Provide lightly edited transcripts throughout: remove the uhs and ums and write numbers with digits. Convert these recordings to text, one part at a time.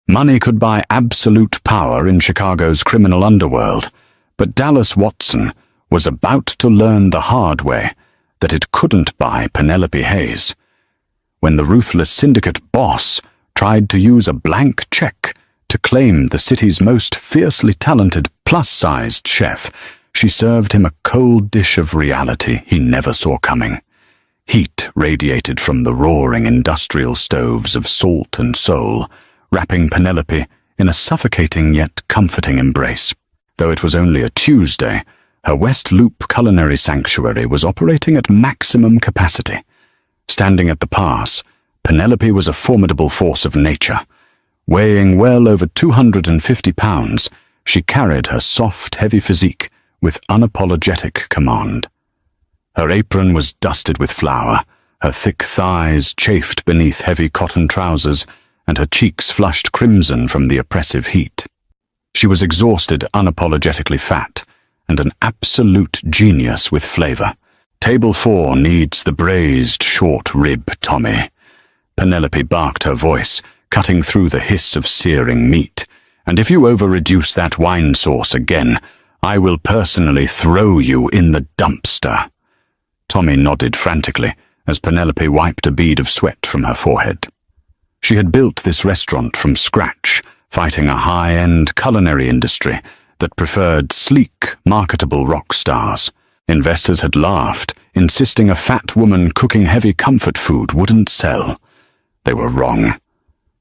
Money could buy absolute power in Chicago's criminal underworld, but Dallas Watson was about to learn the hard way that it couldn't buy Penelope Hayes. When the ruthless syndicate boss tried to use a blank check to claim the city's most fiercely talented plus-sized chef, she served him a cold dish of reality he never saw coming. Heat radiated from the roaring industrial stoves of Salt and Soul, wrapping Penelope in a suffocating yet comforting embrace. Though it was only a Tuesday, her West Loop culinary sanctuary was operating at maximum capacity. Standing at the pass, Penelope was a formidable force of nature. Weighing well over 250 pounds, she carried her soft, heavy physique with unapologetic command. Her apron was dusted with flour, her thick thighs chafed beneath heavy cotton trousers, and her cheeks flushed crimson from the oppressive heat. She was exhausted, unapologetically fat, and an absolute genius with flavor. Table 4 needs the braised short rib, Tommy. Penelope barked her voice, cutting through the hiss of searing meat. And if you over-reduce that wine sauce again, I will personally throw you in the dumpster. Tommy nodded frantically as Penelope wiped a bead of sweat from her forehead. She had built this restaurant from scratch, fighting a high-end culinary industry that preferred sleek, marketable rock stars. Investors had laughed, insisting a fat woman cooking heavy comfort food wouldn't sell. They were wrong.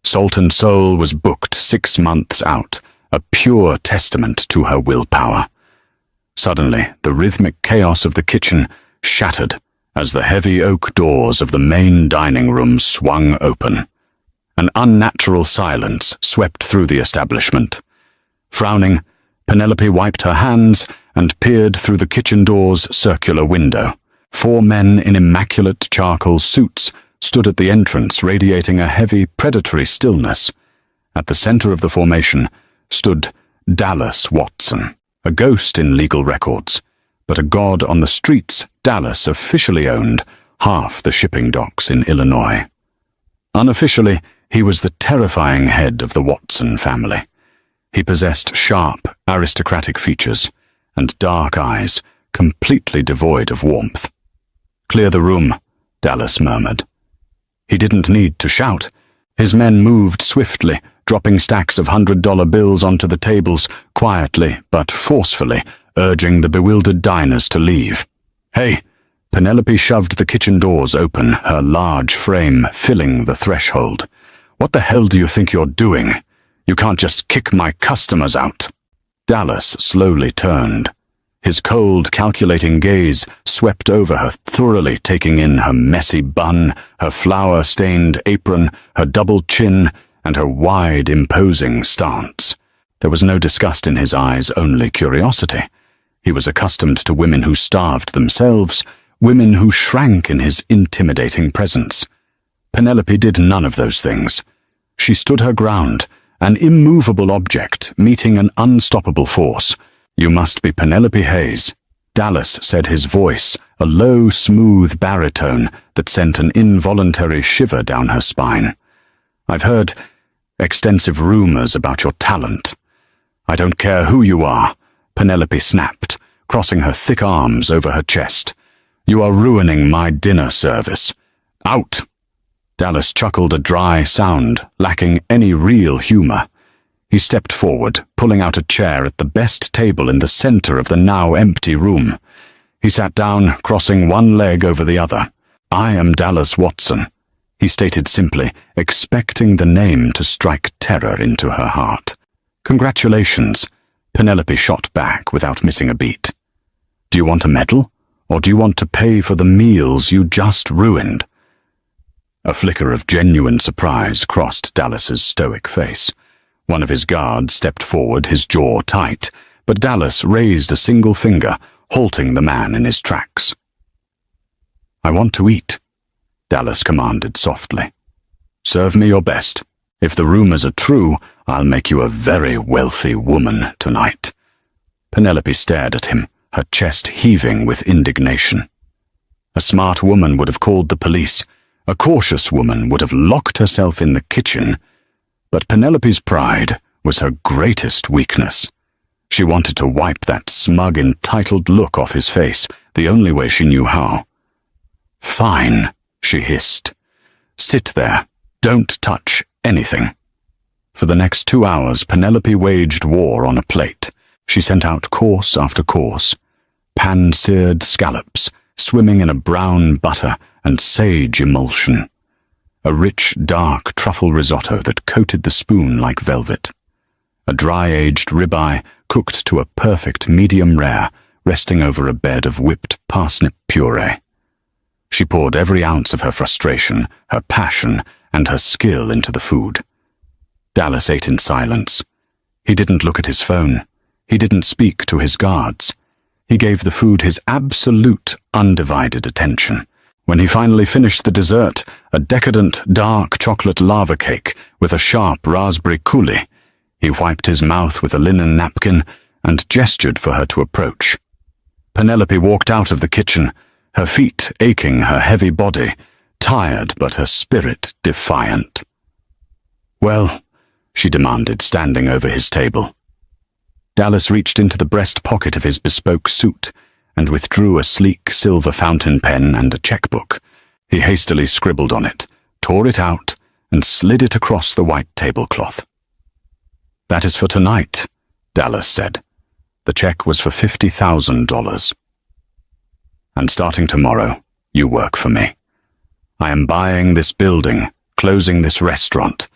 Salt and Soul was booked 6 months out, a pure testament to her willpower. Suddenly, the rhythmic chaos of the kitchen shattered as the heavy oak doors of the main dining room swung open. An unnatural silence swept through the establishment. Frowning, Penelope wiped her hands and peered through the kitchen door's circular window. 4 men in immaculate charcoal suits stood at the entrance, radiating a heavy, predatory stillness. At the center of the formation stood Dallas Watson, a ghost in legal records, but a god on the streets. Dallas officially owned half the shipping docks in Illinois. Unofficially, he was the terrifying head of the Watson family. He possessed sharp, aristocratic features and dark eyes, completely devoid of warmth. "Clear the room," Dallas murmured. He didn't need to shout. His men moved swiftly, dropping stacks of $100 bills onto the tables, quietly but forcefully, urging the bewildered diners to leave. "Hey!" Penelope shoved the kitchen doors open, her large frame filling the threshold. "What the hell do you think you're doing? You can't just kick my customers out." Dallas slowly turned. His cold, calculating gaze swept over her, thoroughly taking in her messy bun, her flour-stained apron, her double chin, and her wide, imposing stance. There was no disgust in his eyes, only curiosity. He was accustomed to women who starved themselves, women who shrank in his intimidating presence. Penelope did none of those things. She stood her ground, an immovable object meeting an unstoppable force. "You must be Penelope Hayes," Dallas said, his voice a low, smooth baritone that sent an involuntary shiver down her spine. "I've heard extensive rumors about your talent." "I don't care who you are," Penelope snapped, crossing her thick arms over her chest. "You are ruining my dinner service. Out!" Dallas chuckled a dry sound, lacking any real humor. He stepped forward, pulling out a chair at the best table in the center of the now empty room. He sat down, crossing one leg over the other. "I am Dallas Watson," he stated simply, expecting the name to strike terror into her heart. "Congratulations," Penelope shot back without missing a beat. "Do you want a medal, or do you want to pay for the meals you just ruined?" A flicker of genuine surprise crossed Dallas's stoic face. One of his guards stepped forward, his jaw tight, but Dallas raised a single finger, halting the man in his tracks. "I want to eat," Dallas commanded softly. "Serve me your best. If the rumors are true, I'll make you a very wealthy woman tonight." Penelope stared at him, her chest heaving with indignation. A smart woman would have called the police. A cautious woman would have locked herself in the kitchen. But Penelope's pride was her greatest weakness. She wanted to wipe that smug, entitled look off his face, the only way she knew how. "Fine," she hissed. "Sit there. Don't touch anything." For the next 2 hours, Penelope waged war on a plate. She sent out course after course. Pan-seared scallops, swimming in a brown butter and sage emulsion. A rich, dark truffle risotto that coated the spoon like velvet. A dry-aged ribeye cooked to a perfect medium rare, resting over a bed of whipped parsnip puree. She poured every ounce of her frustration, her passion, and her skill into the food. Dallas ate in silence. He didn't look at his phone. He didn't speak to his guards. He gave the food his absolute, undivided attention. When he finally finished the dessert, a decadent, dark chocolate lava cake with a sharp raspberry coulis, he wiped his mouth with a linen napkin and gestured for her to approach. Penelope walked out of the kitchen, her feet aching her heavy body, tired but her spirit defiant. "Well," she demanded, standing over his table. Dallas reached into the breast pocket of his bespoke suit and withdrew a sleek silver fountain pen and a checkbook. He hastily scribbled on it, tore it out, and slid it across the white tablecloth. "That is for tonight," Dallas said. The check was for $50,000. "And starting tomorrow, you work for me. I am buying this building, closing this restaurant,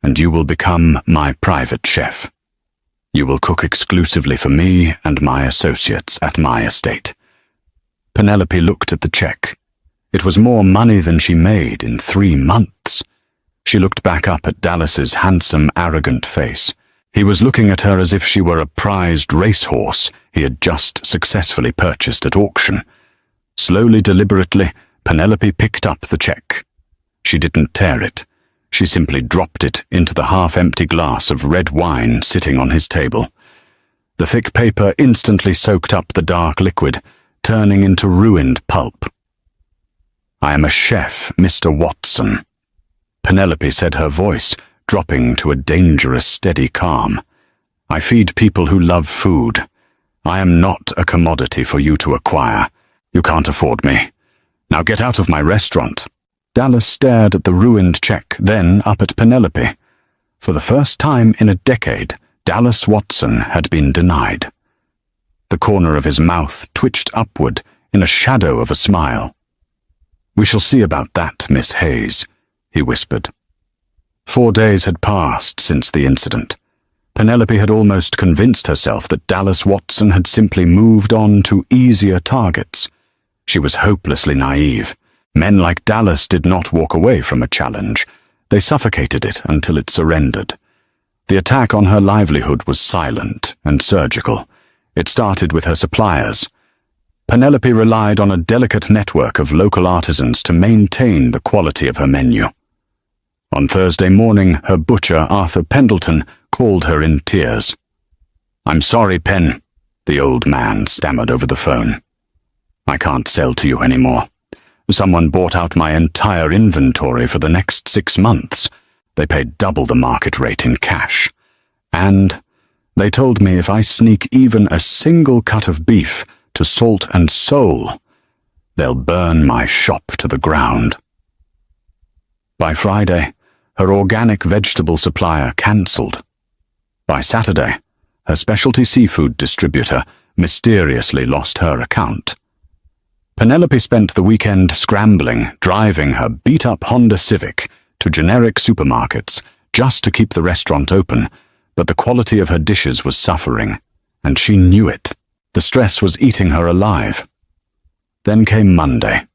and you will become my private chef. You will cook exclusively for me and my associates at my estate." Penelope looked at the check. It was more money than she made in 3 months. She looked back up at Dallas's handsome, arrogant face. He was looking at her as if she were a prized racehorse he had just successfully purchased at auction. Slowly, deliberately, Penelope picked up the check. She didn't tear it. She simply dropped it into the half-empty glass of red wine sitting on his table. The thick paper instantly soaked up the dark liquid, turning into ruined pulp. "I am a chef, Mr. Watson," Penelope said, her voice dropping to a dangerous, steady calm. "I feed people who love food. I am not a commodity for you to acquire. You can't afford me. Now get out of my restaurant." Dallas stared at the ruined check, then up at Penelope. For the first time in a decade, Dallas Watson had been denied. The corner of his mouth twitched upward in a shadow of a smile. "We shall see about that, Miss Hayes," he whispered. 4 days had passed since the incident. Penelope had almost convinced herself that Dallas Watson had simply moved on to easier targets. She was hopelessly naive. Men like Dallas did not walk away from a challenge. They suffocated it until it surrendered. The attack on her livelihood was silent and surgical. It started with her suppliers. Penelope relied on a delicate network of local artisans to maintain the quality of her menu. On Thursday morning, her butcher, Arthur Pendleton, called her in tears. "I'm sorry, Pen," the old man stammered over the phone. "I can't sell to you anymore. Someone bought out my entire inventory for the next 6 months. They paid double the market rate in cash. And they told me if I sneak even a single cut of beef to Salt and Soul, they'll burn my shop to the ground." By Friday, her organic vegetable supplier cancelled. By Saturday, her specialty seafood distributor mysteriously lost her account. Penelope spent the weekend scrambling, driving her beat-up Honda Civic to generic supermarkets just to keep the restaurant open, but the quality of her dishes was suffering, and she knew it. The stress was eating her alive. Then came Monday.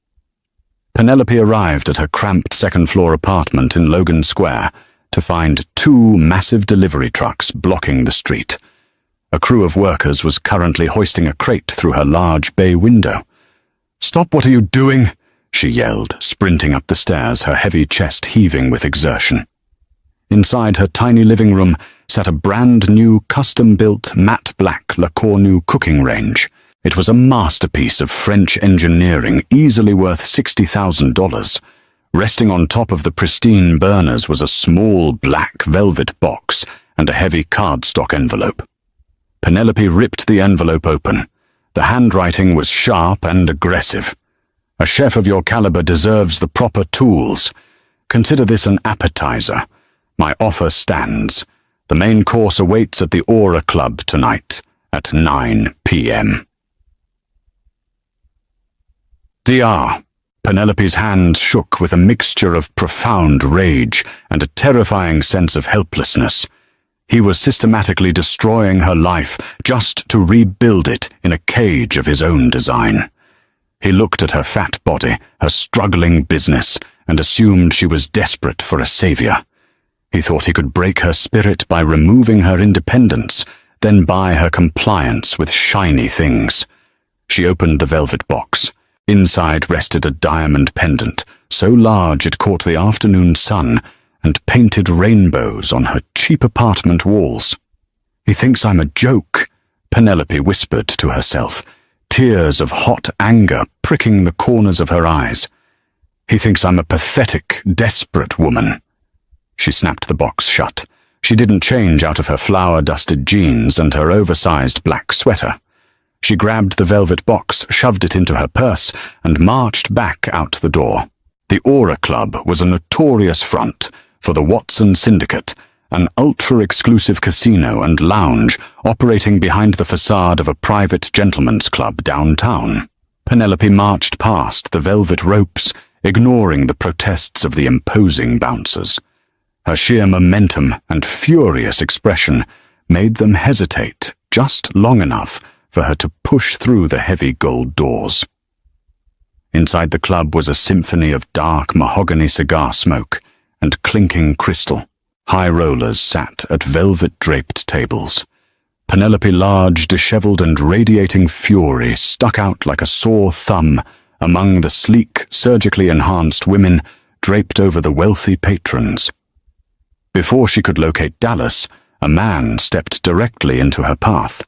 Penelope arrived at her cramped second-floor apartment in Logan Square to find 2 massive delivery trucks blocking the street. A crew of workers was currently hoisting a crate through her large bay window. "Stop, what are you doing?" she yelled, sprinting up the stairs, her heavy chest heaving with exertion. Inside her tiny living room sat a brand-new, custom-built, matte black Le Cornu cooking range. It was a masterpiece of French engineering, easily worth $60,000. Resting on top of the pristine burners was a small black velvet box and a heavy cardstock envelope. Penelope ripped the envelope open. The handwriting was sharp and aggressive. A chef of your caliber deserves the proper tools. Consider this an appetizer. My offer stands. The main course awaits at the Aura Club tonight at 9 p.m. Dr. Penelope's hand shook with a mixture of profound rage and a terrifying sense of helplessness. He was systematically destroying her life just to rebuild it in a cage of his own design. He looked at her fat body, her struggling business, and assumed she was desperate for a savior. He thought he could break her spirit by removing her independence, then buy her compliance with shiny things. She opened the velvet box. Inside rested a diamond pendant, so large it caught the afternoon sun and painted rainbows on her cheap apartment walls. "He thinks I'm a joke," Penelope whispered to herself, tears of hot anger pricking the corners of her eyes. "He thinks I'm a pathetic, desperate woman." She snapped the box shut. She didn't change out of her flour-dusted jeans and her oversized black sweater. She grabbed the velvet box, shoved it into her purse, and marched back out the door. The Aura Club was a notorious front for the Watson Syndicate, an ultra-exclusive casino and lounge operating behind the facade of a private gentleman's club downtown. Penelope marched past the velvet ropes, ignoring the protests of the imposing bouncers. Her sheer momentum and furious expression made them hesitate just long enough for her to push through the heavy gold doors. Inside the club was a symphony of dark mahogany cigar smoke and clinking crystal. High rollers sat at velvet-draped tables. Penelope, large, disheveled, and radiating fury, stuck out like a sore thumb among the sleek, surgically enhanced women draped over the wealthy patrons. Before she could locate Dallas, a man stepped directly into her path.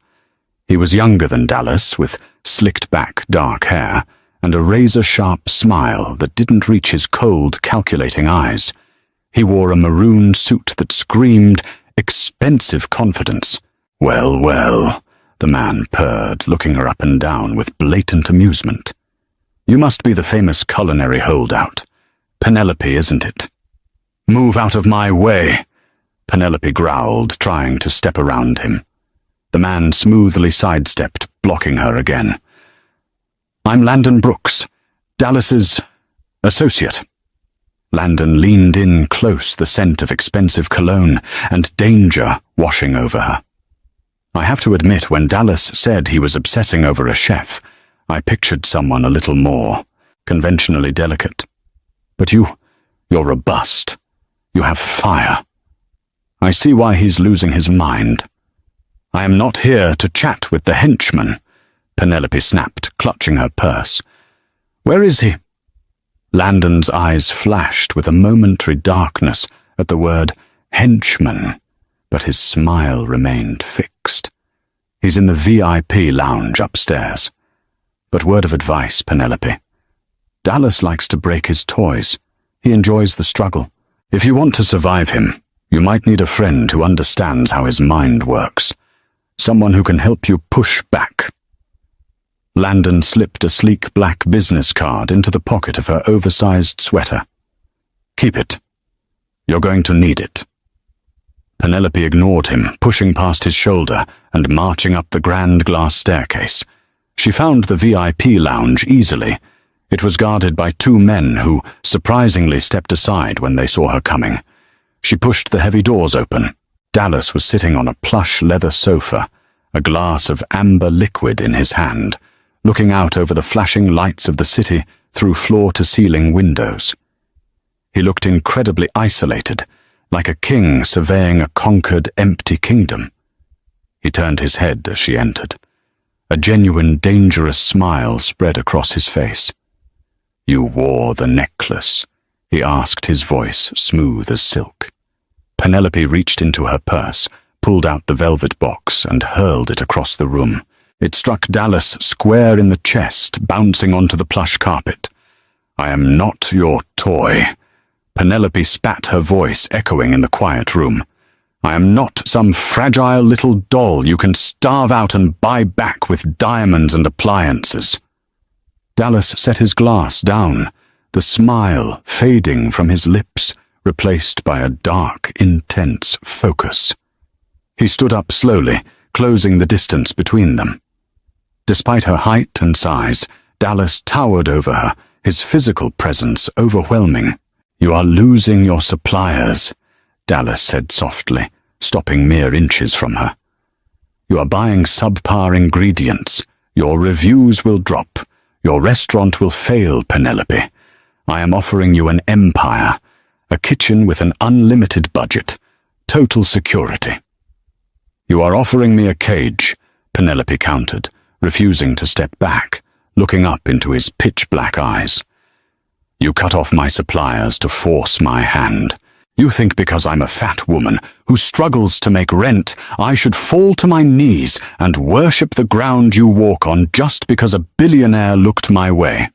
He was younger than Dallas, with slicked-back dark hair and a razor-sharp smile that didn't reach his cold, calculating eyes. He wore a maroon suit that screamed expensive confidence. "Well, well," the man purred, looking her up and down with blatant amusement. "You must be the famous culinary holdout. Penelope, isn't it?" "Move out of my way," Penelope growled, trying to step around him. The man smoothly sidestepped, blocking her again. "I'm Landon Brooks, Dallas's associate." Landon leaned in close, the scent of expensive cologne and danger washing over her. "I have to admit, when Dallas said he was obsessing over a chef, I pictured someone a little more conventionally delicate. But you're robust. You have fire. I see why he's losing his mind." "I am not here to chat with the henchman," Penelope snapped, clutching her purse. "Where is he?" Landon's eyes flashed with a momentary darkness at the word henchman, but his smile remained fixed. "He's in the VIP lounge upstairs. But word of advice, Penelope. Dallas likes to break his toys. He enjoys the struggle. If you want to survive him, you might need a friend who understands how his mind works. Someone who can help you push back." Landon slipped a sleek black business card into the pocket of her oversized sweater. "Keep it. You're going to need it." Penelope ignored him, pushing past his shoulder and marching up the grand glass staircase. She found the VIP lounge easily. It was guarded by two men who surprisingly stepped aside when they saw her coming. She pushed the heavy doors open. Dallas was sitting on a plush leather sofa, a glass of amber liquid in his hand, looking out over the flashing lights of the city through floor-to-ceiling windows. He looked incredibly isolated, like a king surveying a conquered, empty kingdom. He turned his head as she entered. A genuine, dangerous smile spread across his face. "You wore the necklace?" he asked, his voice smooth as silk. Penelope reached into her purse, pulled out the velvet box, and hurled it across the room. It struck Dallas square in the chest, bouncing onto the plush carpet. I am not your toy. Penelope spat, her voice echoing in the quiet room. I am not some fragile little doll you can starve out and buy back with diamonds and appliances. Dallas set his glass down, the smile fading from his lips, replaced by a dark, intense focus. He stood up slowly, closing the distance between them. Despite her height and size, Dallas towered over her, his physical presence overwhelming. You are losing your suppliers, Dallas said softly, stopping mere inches from her. You are buying subpar ingredients. Your reviews will drop. Your restaurant will fail, Penelope. I am offering you an empire, a kitchen with an unlimited budget, total security. You are offering me a cage, Penelope countered, refusing to step back, looking up into his pitch-black eyes. You cut off my suppliers to force my hand. You think because I'm a fat woman who struggles to make rent, I should fall to my knees and worship the ground you walk on just because a billionaire looked my way.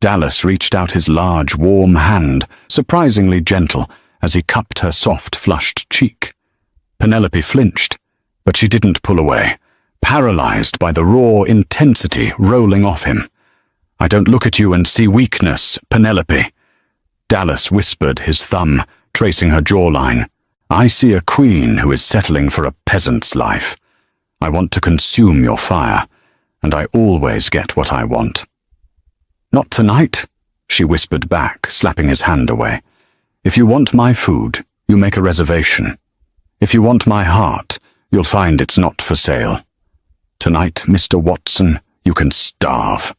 Dallas reached out his large, warm hand, surprisingly gentle, as he cupped her soft, flushed cheek. Penelope flinched, but she didn't pull away, paralyzed by the raw intensity rolling off him. I don't look at you and see weakness, Penelope. Dallas whispered, his thumb tracing her jawline. I see a queen who is settling for a peasant's life. I want to consume your fire, and I always get what I want. Not tonight, she whispered back, slapping his hand away. If you want my food, you make a reservation. If you want my heart, you'll find it's not for sale. Tonight, Mr. Watson, you can starve.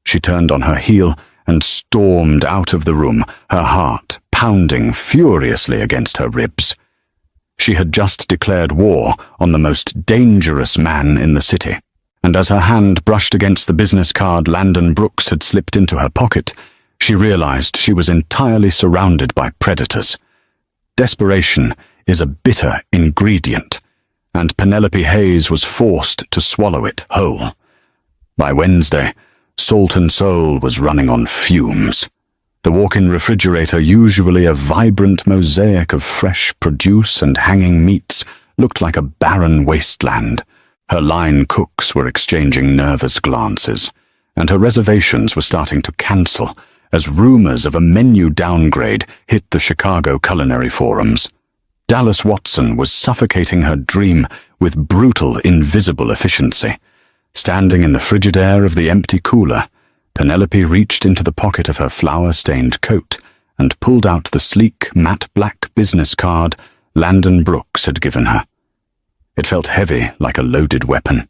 She turned on her heel and stormed out of the room, her heart pounding furiously against her ribs. She had just declared war on the most dangerous man in the city, and as her hand brushed against the business card Landon Brooks had slipped into her pocket, she realized she was entirely surrounded by predators. Desperation is a bitter ingredient, and Penelope Hayes was forced to swallow it whole. By Wednesday, Salt and Soul was running on fumes. The walk-in refrigerator, usually a vibrant mosaic of fresh produce and hanging meats, looked like a barren wasteland. Her line cooks were exchanging nervous glances, and her reservations were starting to cancel as rumors of a menu downgrade hit the Chicago culinary forums. Dallas Watson was suffocating her dream with brutal, invisible efficiency. Standing in the frigid air of the empty cooler, Penelope reached into the pocket of her flour-stained coat and pulled out the sleek, matte black business card Landon Brooks had given her. It felt heavy, like a loaded weapon.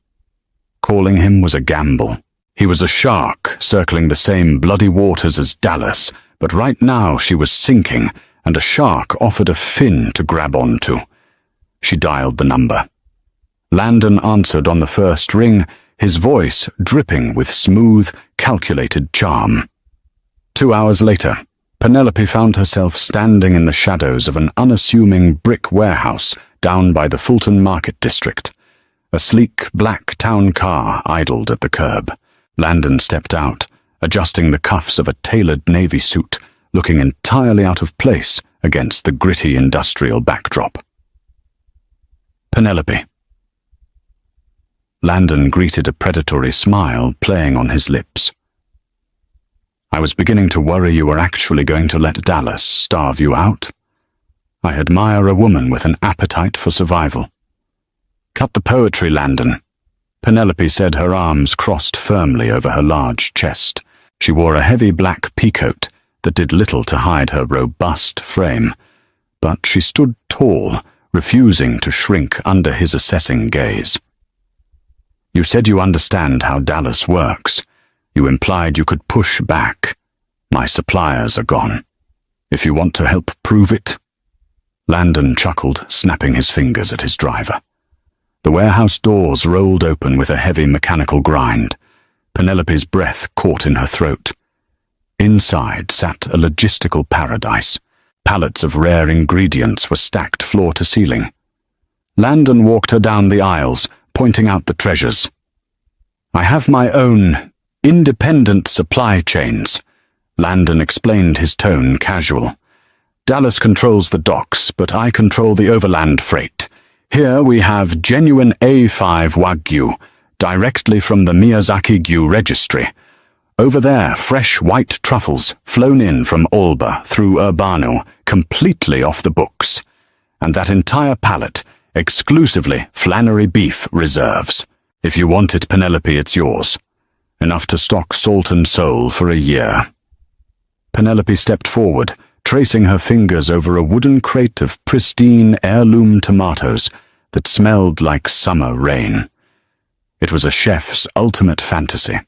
Calling him was a gamble. He was a shark circling the same bloody waters as Dallas, but right now she was sinking, and a shark offered a fin to grab onto. She dialed the number. Landon answered on the first ring, his voice dripping with smooth, calculated charm. 2 hours later, Penelope found herself standing in the shadows of an unassuming brick warehouse down by the Fulton Market District. A sleek, black town car idled at the curb. Landon stepped out, adjusting the cuffs of a tailored navy suit, looking entirely out of place against the gritty industrial backdrop. Penelope. Landon greeted a predatory smile playing on his lips. I was beginning to worry you were actually going to let Dallas starve you out. I admire a woman with an appetite for survival. Cut the poetry, Landon. Penelope said, her arms crossed firmly over her large chest. She wore a heavy black peacoat that did little to hide her robust frame, but she stood tall, refusing to shrink under his assessing gaze. You said you understand how Dallas works. You implied you could push back. My suppliers are gone. If you want to help prove it. Landon chuckled, snapping his fingers at his driver. The warehouse doors rolled open with a heavy mechanical grind. Penelope's breath caught in her throat. Inside sat a logistical paradise. Pallets of rare ingredients were stacked floor to ceiling. Landon walked her down the aisles, pointing out the treasures. I have my own independent supply chains, Landon explained, his tone casual. Dallas controls the docks, but I control the overland freight. Here we have genuine A5 Wagyu, directly from the Miyazaki-gyu registry. Over there, fresh white truffles, flown in from Alba through Urbano, completely off the books. And that entire pallet, exclusively Flannery beef reserves. If you want it, Penelope, it's yours. Enough to stock Salt and Soul for a year. Penelope stepped forward, tracing her fingers over a wooden crate of pristine heirloom tomatoes that smelled like summer rain. It was a chef's ultimate fantasy.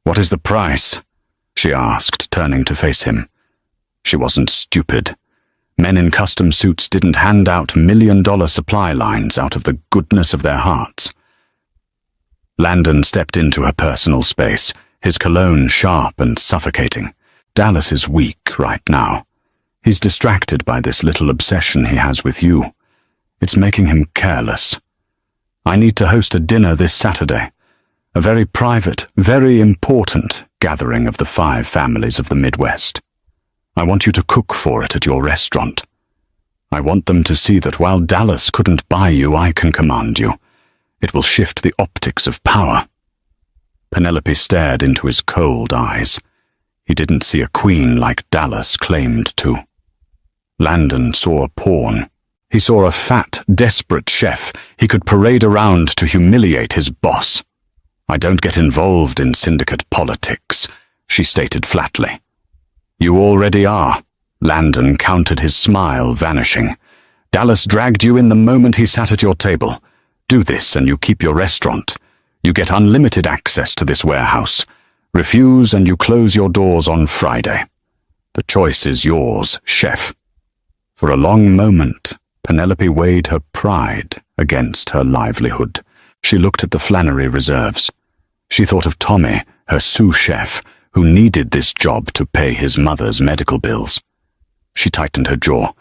"What is the price?" she asked, turning to face him. She wasn't stupid. Men in custom suits didn't hand out million-dollar supply lines out of the goodness of their hearts. Landon stepped into her personal space, his cologne sharp and suffocating. Dallas is weak right now. He's distracted by this little obsession he has with you. It's making him careless. I need to host a dinner this Saturday. A very private, very important gathering of the 5 families of the Midwest. I want you to cook for it at your restaurant. I want them to see that while Dallas couldn't buy you, I can command you. It will shift the optics of power. Penelope stared into his cold eyes. He didn't see a queen like Dallas claimed to. Landon saw a pawn. He saw a fat, desperate chef he could parade around to humiliate his boss. "I don't get involved in syndicate politics," she stated flatly. "You already are." Landon countered, his smile vanishing. "Dallas dragged you in the moment he sat at your table. Do this and you keep your restaurant. You get unlimited access to this warehouse. Refuse and you close your doors on Friday. The choice is yours, chef." For a long moment, Penelope weighed her pride against her livelihood. She looked at the Flannery reserves. She thought of Tommy, her sous chef, who needed this job to pay his mother's medical bills. She tightened her jaw.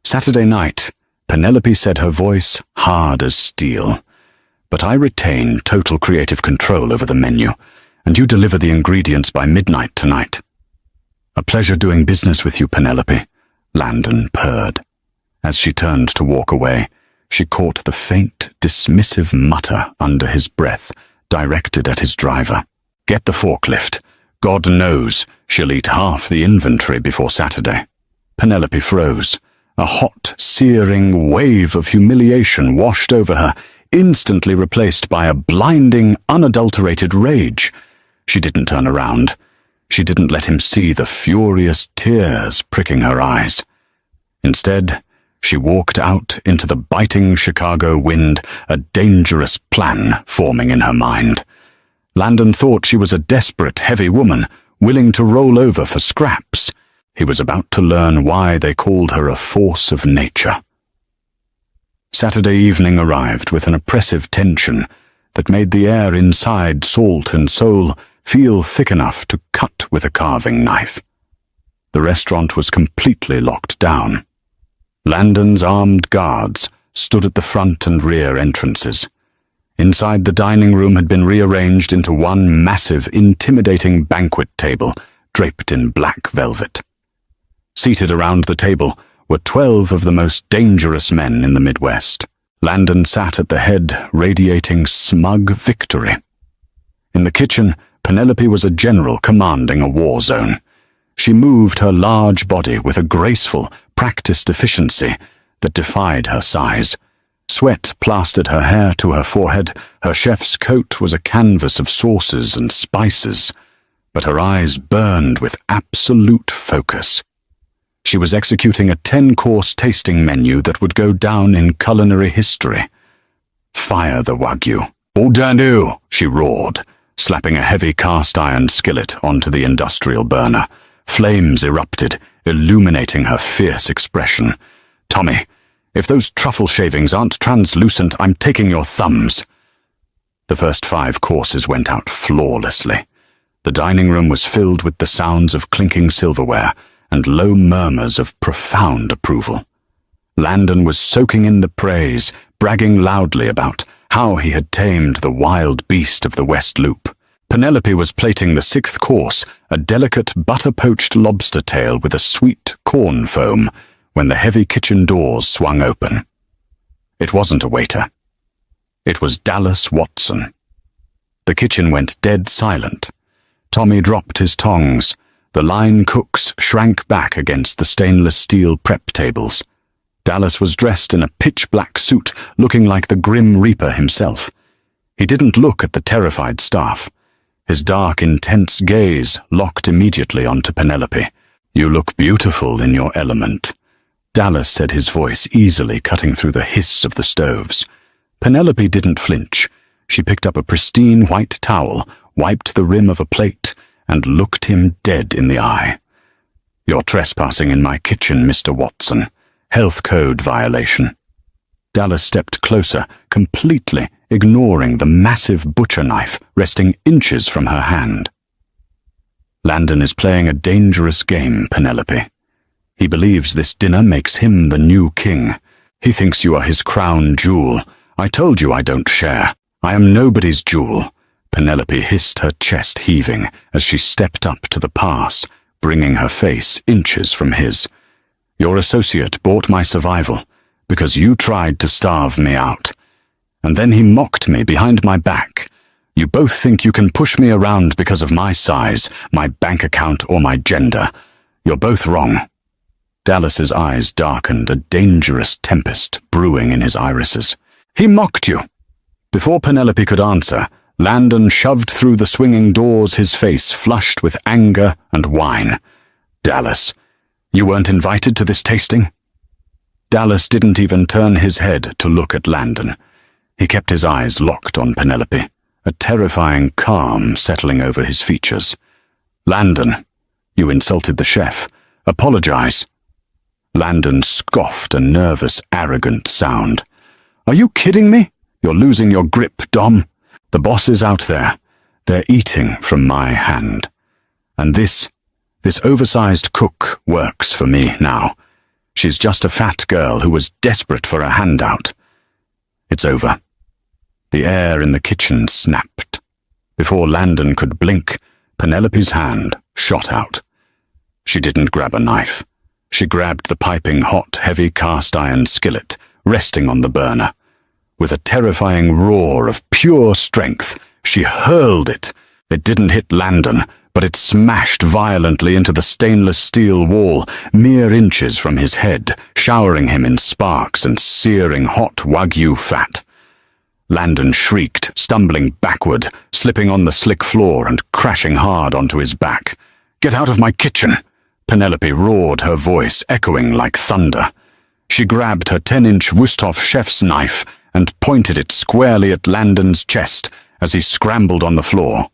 Saturday night, Penelope said, her voice hard as steel. "But I retain total creative control over the menu, and you deliver the ingredients by midnight tonight." "A pleasure doing business with you, Penelope," Landon purred. As she turned to walk away, she caught the faint, dismissive mutter under his breath, directed at his driver. "Get the forklift. God knows she'll eat half the inventory before Saturday." Penelope froze. A hot, searing wave of humiliation washed over her, instantly replaced by a blinding, unadulterated rage. She didn't turn around. She didn't let him see the furious tears pricking her eyes. Instead, she walked out into the biting Chicago wind, a dangerous plan forming in her mind. Landon thought she was a desperate, heavy woman, willing to roll over for scraps. He was about to learn why they called her a force of nature. Saturday evening arrived with an oppressive tension that made the air inside Salt and Soul feel thick enough to cut with a carving knife. The restaurant was completely locked down. Landon's armed guards stood at the front and rear entrances. Inside, the dining room had been rearranged into one massive, intimidating banquet table draped in black velvet. Seated around the table were 12 of the most dangerous men in the Midwest. Landon sat at the head, radiating smug victory. In the kitchen, Penelope was a general commanding a war zone. She moved her large body with a graceful, practiced efficiency that defied her size. Sweat plastered her hair to her forehead. Her chef's coat was a canvas of sauces and spices, but her eyes burned with absolute focus. She was executing a 10-course tasting menu that would go down in culinary history. "Fire the Wagyu." "Au danu," she roared, slapping a heavy cast-iron skillet onto the industrial burner. Flames erupted, illuminating her fierce expression. "Tommy, if those truffle shavings aren't translucent, I'm taking your thumbs." The first 5 courses went out flawlessly. The dining room was filled with the sounds of clinking silverware and low murmurs of profound approval. Landon was soaking in the praise, bragging loudly about how he had tamed the wild beast of the West Loop. Penelope was plating the 6th course, a delicate butter-poached lobster tail with a sweet corn foam, when the heavy kitchen doors swung open. It wasn't a waiter. It was Dallas Watson. The kitchen went dead silent. Tommy dropped his tongs. The line cooks shrank back against the stainless steel prep tables. Dallas was dressed in a pitch-black suit, looking like the Grim Reaper himself. He didn't look at the terrified staff. His dark, intense gaze locked immediately onto Penelope. "You look beautiful in your element," Dallas said, his voice easily cutting through the hiss of the stoves. Penelope didn't flinch. She picked up a pristine white towel, wiped the rim of a plate, and looked him dead in the eye. "You're trespassing in my kitchen, Mr. Watson. Health code violation." Dallas stepped closer, completely ignoring the massive butcher knife resting inches from her hand. "Landon is playing a dangerous game, Penelope. He believes this dinner makes him the new king. He thinks you are his crown jewel. I told you I don't share. I am nobody's jewel." Penelope hissed, her chest heaving as she stepped up to the pass, bringing her face inches from his. "Your associate bought my survival because you tried to starve me out. And then he mocked me behind my back. You both think you can push me around because of my size, my bank account, or my gender. You're both wrong." Dallas's eyes darkened, a dangerous tempest brewing in his irises. "He mocked you." Before Penelope could answer, Landon shoved through the swinging doors, his face flushed with anger and wine. "Dallas, you weren't invited to this tasting?" Dallas didn't even turn his head to look at Landon. He kept his eyes locked on Penelope, a terrifying calm settling over his features. "Landon, you insulted the chef. Apologize." Landon scoffed, a nervous, arrogant sound. "Are you kidding me? You're losing your grip, Dom. The boss is out there. They're eating from my hand. And this oversized cook works for me now. She's just a fat girl who was desperate for a handout. It's over." The air in the kitchen snapped. Before Landon could blink, Penelope's hand shot out. She didn't grab a knife. She grabbed the piping hot, heavy cast-iron skillet, resting on the burner. With a terrifying roar of pure strength, she hurled it. It didn't hit Landon, but it smashed violently into the stainless steel wall, mere inches from his head, showering him in sparks and searing hot Wagyu fat. Landon shrieked, stumbling backward, slipping on the slick floor and crashing hard onto his back. "Get out of my kitchen!" Penelope roared, her voice echoing like thunder. She grabbed her 10-inch Wusthof chef's knife and pointed it squarely at Landon's chest as he scrambled on the floor.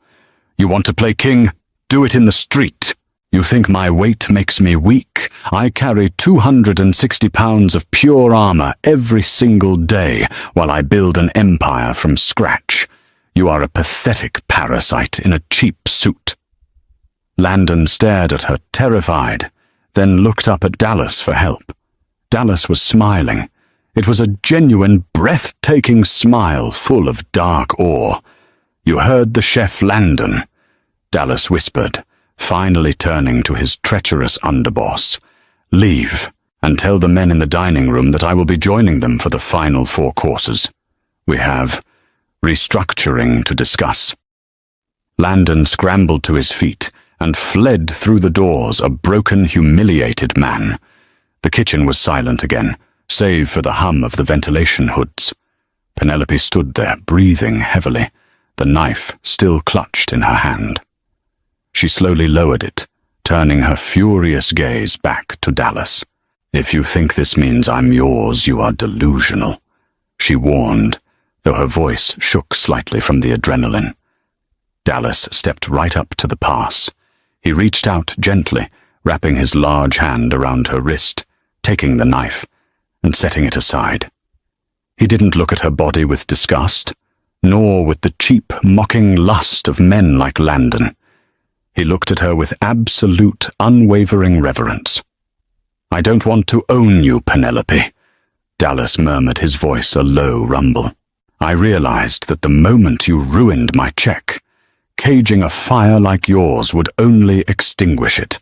"You want to play king? Do it in the street. You think my weight makes me weak? I carry 260 pounds of pure armor every single day while I build an empire from scratch. You are a pathetic parasite in a cheap suit." Landon stared at her, terrified, then looked up at Dallas for help. Dallas was smiling. It was a genuine, breathtaking smile full of dark awe. "You heard the chef, Landon," Dallas whispered, finally turning to his treacherous underboss. "Leave, and tell the men in the dining room that I will be joining them for the final 4 courses. We have restructuring to discuss." Landon scrambled to his feet and fled through the doors, a broken, humiliated man. The kitchen was silent again, save for the hum of the ventilation hoods. Penelope stood there, breathing heavily, the knife still clutched in her hand. She slowly lowered it, turning her furious gaze back to Dallas. "If you think this means I'm yours, you are delusional," she warned, though her voice shook slightly from the adrenaline. Dallas stepped right up to the pass. He reached out gently, wrapping his large hand around her wrist, taking the knife and setting it aside. He didn't look at her body with disgust, nor with the cheap, mocking lust of men like Landon. He looked at her with absolute, unwavering reverence. "I don't want to own you, Penelope," Dallas murmured, his voice a low rumble. "I realized that the moment you ruined my check, Caging a fire like yours would only extinguish it.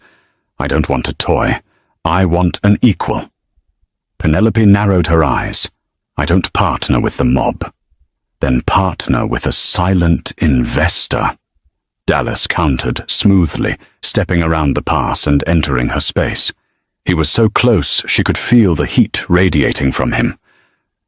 I don't want a toy. I want an equal. Penelope narrowed her eyes. I don't partner with the mob. Then partner with a silent investor. Dallas countered smoothly, stepping around the pass and entering her space. He was so close she could feel the heat radiating from him.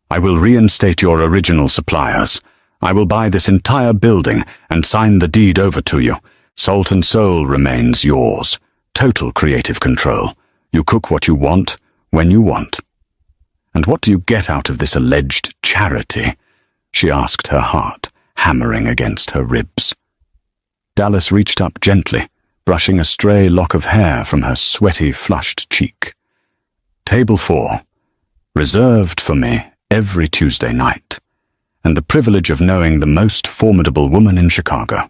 I will reinstate your original suppliers. I will buy this entire building and sign the deed over to you. Salt and Soul remains yours. Total creative control. You cook what you want, when you want. And what do you get out of this alleged charity? She asked, her heart hammering against her ribs. Dallas reached up gently, brushing a stray lock of hair from her sweaty, flushed cheek. Table 4, reserved for me every Tuesday night, and the privilege of knowing the most formidable woman in Chicago.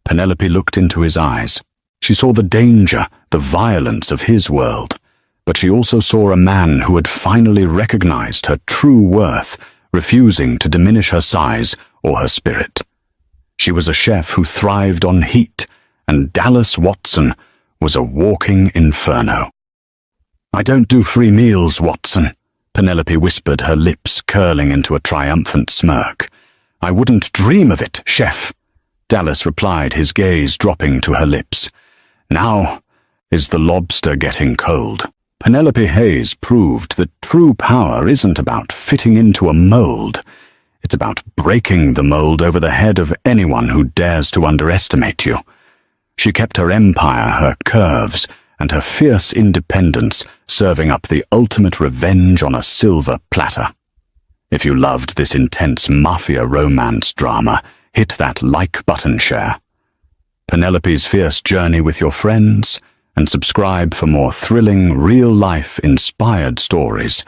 Penelope looked into his eyes. She saw the danger, the violence of his world, but she also saw a man who had finally recognized her true worth, refusing to diminish her size or her spirit. She was a chef who thrived on heat, and Dallas Watson was a walking inferno. I don't do free meals, Watson, Penelope whispered, her lips curling into a triumphant smirk. I wouldn't dream of it, chef, Dallas replied, his gaze dropping to her lips. Now is the lobster getting cold. Penelope Hayes proved that true power isn't about fitting into a mold. It's about breaking the mold over the head of anyone who dares to underestimate you. She kept her empire, her curves, and her fierce independence, serving up the ultimate revenge on a silver platter. If you loved this intense Mafia romance drama, hit that like button, share Penelope's fierce journey with your friends, and subscribe for more thrilling, real-life inspired stories